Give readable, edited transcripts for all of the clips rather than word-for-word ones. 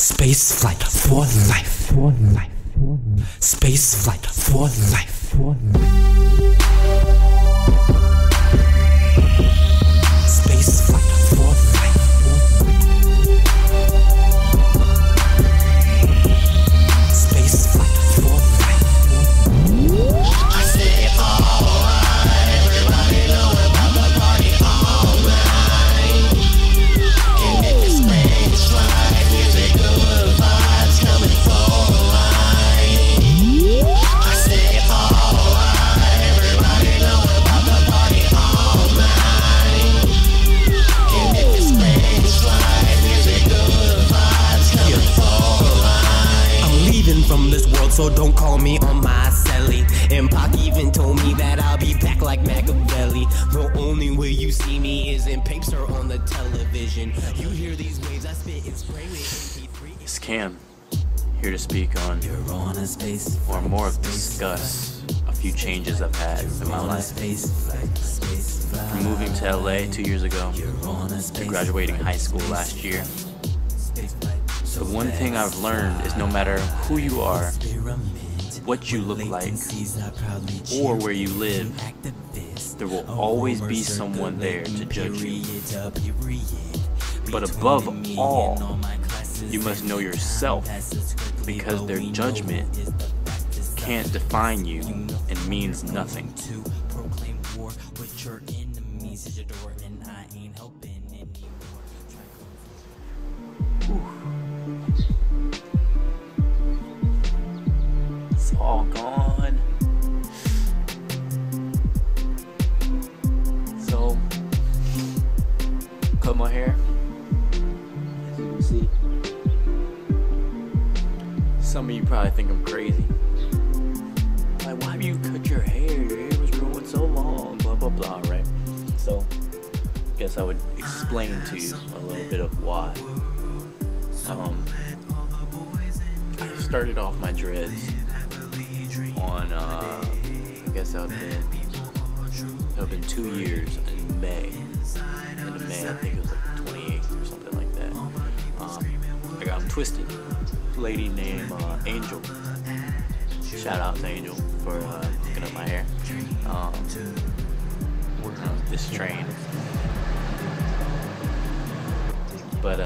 Space flight for life. Space flight for life. Space flight for life. Space flight for life. I say alright, everybody know about the party alright. And if it's space flight, music good vibes coming for life. I say alright, everybody know about the party alright. And if it's space flight, music good vibes coming for life. I'm leaving from this world, so don't call me on my celly. And Pac even told me that I'll be back like Machiavelli. The only way you see me is in papes or on the television. You hear these waves I spit and spray with MP3. It's Cam, here to speak on, or more of discuss, a few changes I've had in my life. From moving to LA 2 years ago, to graduating high school last year. The one thing I've learned is no matter who you are, what you look like, or where you live, there will always be someone there to judge you. But above all, you must know yourself, because their judgment can't define you and means nothing. It's all gone. So, cut my hair. As you can see, some of you probably think I'm crazy. Like, why do you cut your hair? Your hair was growing so long, blah blah blah, right? So, guess I would explain to you a little bit of why. I started off my dreads on, I guess that would have been 2 years in May. End of May, I think it was like 28th or something like that. I got them twisted. A lady named Angel. Shout out to Angel for hooking up my hair. Working on this train. But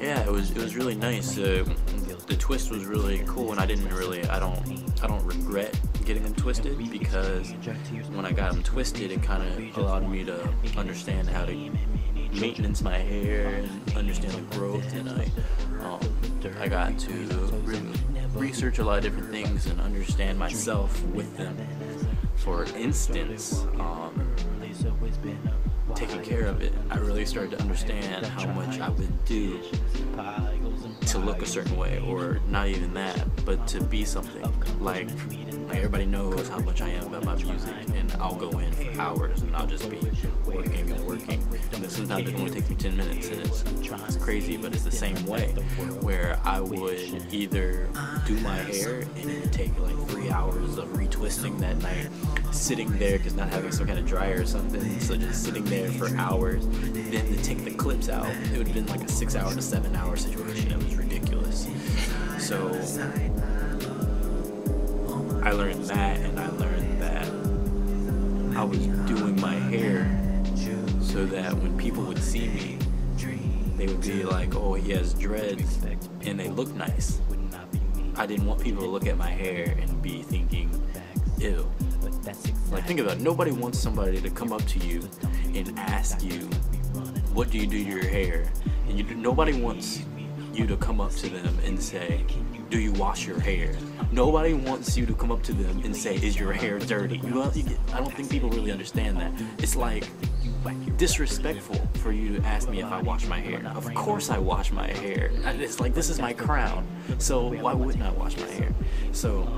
yeah, it was really nice. The twist was really cool, and I don't regret getting them twisted, because when I got them twisted, it kind of allowed me to understand how to maintenance my hair and understand the growth, and I got to research a lot of different things and understand myself with them. For instance, taking care of it, I really started to understand how much I would do to look a certain way, or not even that, but to be something. Like everybody knows how much I am about my music, and I'll go in for hours and I'll just be working and working. And sometimes it only takes me 10 minutes, and it's crazy, but it's the same way, where I would either do my hair and it would take like 3 hours of retwisting that night, sitting there because not having some kind of dryer or something, so just sitting there for hours. Then to take the clips out, it would have been like a 6 hour to 7 hour situation. It was ridiculous. So I learned that, and I learned that I was doing my hair so that when people would see me, they would be like, oh, he has dreads and they look nice. I didn't want people to look at my hair and be thinking, ew. Like, think about it. Nobody wants somebody to come up to you and ask you, what do you do to your hair? And nobody wants you to come up to them and say, do you wash your hair? Nobody wants you to come up to them and say, is your hair dirty? Well, I don't think people really understand that. It's like disrespectful for you to ask me if I wash my hair. Of course I wash my hair. It's like, this is my crown, so why wouldn't I wash my hair? So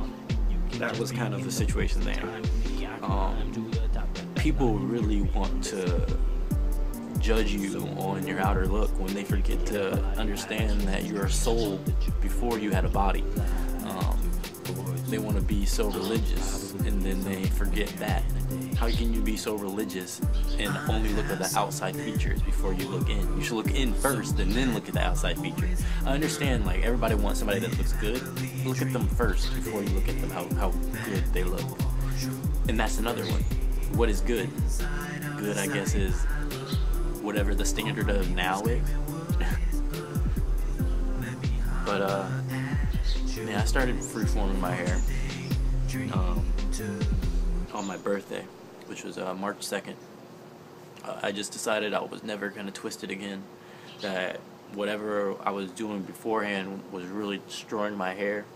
that was kind of the situation there. People really want to judge you on your outer look when they forget to understand that you're a soul before you had a body. they want to be so religious, and then they forget that. How can you be so religious and only look at the outside features before you look in? You should look in first and then look at the outside features. I understand, like, everybody wants somebody that looks good. Look at them first before you look at them, how good they look. And that's another one. What is good? Good, I guess, is whatever the standard of now is. But yeah, I started freeforming my hair on my birthday, which was March 2nd. I just decided I was never going to twist it again, that whatever I was doing beforehand was really destroying my hair,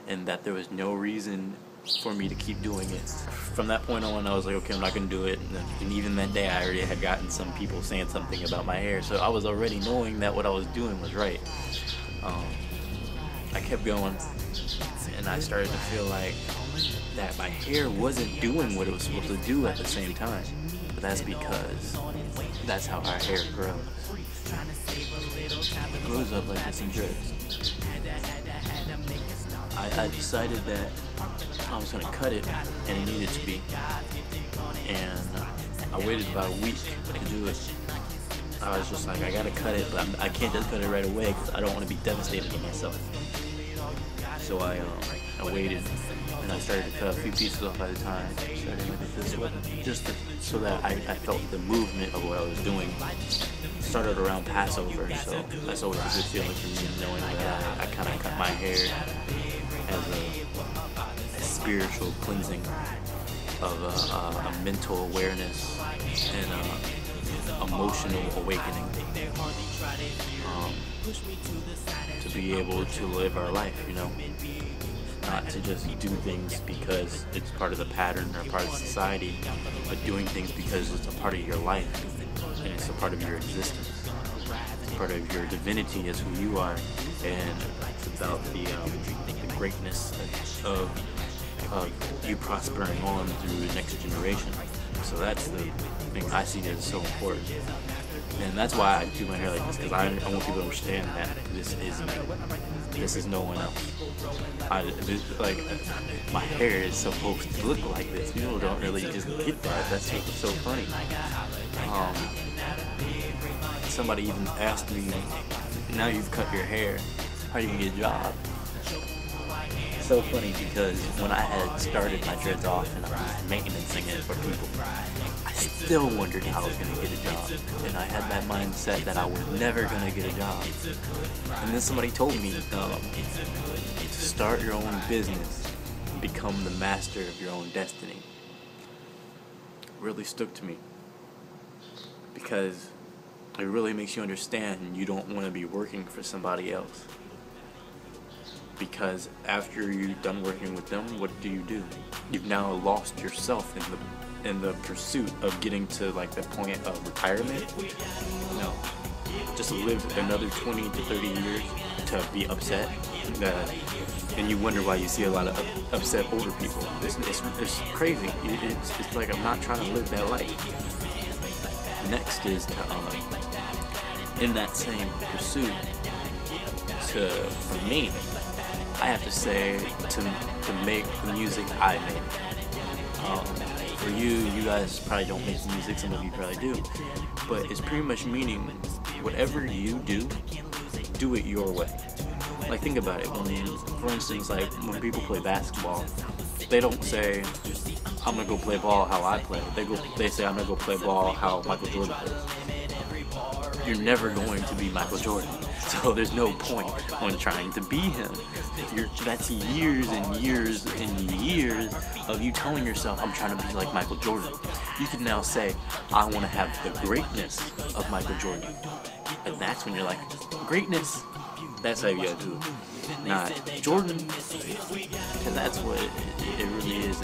and that there was no reason for me to keep doing it. From that point on, I was like, okay, I'm not going to do it. And even that day, I already had gotten some people saying something about my hair, so I was already knowing that what I was doing was right. I kept going, and I started to feel like that my hair wasn't doing what it was supposed to do at the same time. But that's because that's how our hair grows. It grows up like this in dreads. I decided that I was going to cut it, and it needed to be. And I waited about a week to do it. I was just like, I gotta cut it, but I can't just cut it right away because I don't want to be devastated on myself. So I waited, and I started to cut a few pieces off at a time. Starting with this one, just so that I felt the movement of what I was doing. Started around Passover, so that's always a good feeling for me, knowing that I kind of cut my hair as a spiritual cleansing of a mental awareness and emotional awakening, to be able to live our life, you know, not to just do things because it's part of the pattern or part of society, but doing things because it's a part of your life and it's a part of your existence. It's part of your divinity as who you are, and it's about the greatness of you prospering on through the next generation. So that's the thing I see as so important. And that's why I do my hair like this, because I want people to understand that this is me. This is no one else. My hair is supposed to look like this. People don't really just get that. That's so funny. Somebody even asked me, now you've cut your hair, how are you gonna get a job? So funny, because when I had started my dreads off and I was maintaining it for people, I still wondered how I was going to get a job, and I had that mindset that I was never going to get a job. And then somebody told me to start your own business and become the master of your own destiny. It really stuck to me, because it really makes you understand you don't want to be working for somebody else. Because after you're done working with them, what do? You've now lost yourself in the pursuit of getting to like the point of retirement. No, just live another 20 to 30 years to be upset. And you wonder why you see a lot of upset older people. It's crazy. It's like, I'm not trying to live that life. Next is to in that same pursuit, for me, I have to say, to make the music I make. For you guys probably don't make music, some of you probably do, but it's pretty much meaning whatever you do it your way. Like, think about it. For instance, like when people play basketball, they don't say, I'm gonna go play ball how I play. They say, I'm gonna go play ball how Michael Jordan plays. You're never going to be Michael Jordan. So there's no point on trying to be him. That's years and years and years of you telling yourself, I'm trying to be like Michael Jordan. You can now say, I want to have the greatness of Michael Jordan. And that's when you're like, greatness. That's how you gotta do it. Not Jordan. And that's what it really is.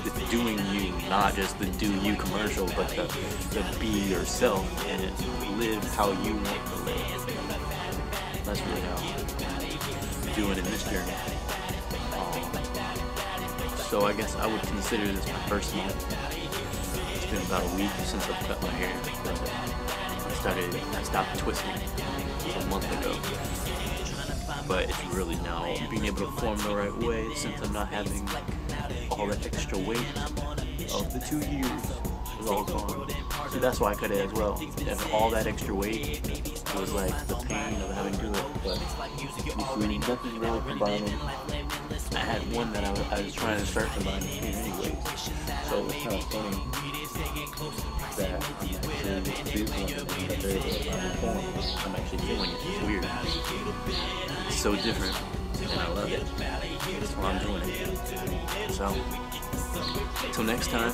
It's doing you, not just the do you commercial, but the be yourself and live how you want to live. That's really how I'm doing in this journey. So I guess I would consider this my first month. It's been about a week since I've cut my hair. I stopped twisting a month ago. but it's really now being able to form the right way since I'm not having all that extra weight of the 2 years is all gone. See, that's why I cut it as well. Having all that extra weight was like the pain of having to do it. But you see, nothing really combining. I had one that I was trying to start combining anyways. So it's kind of funny that I'm actually I'm actually doing it. It's weird. It's so different, and I love it. That's why I'm doing it. So, until next time.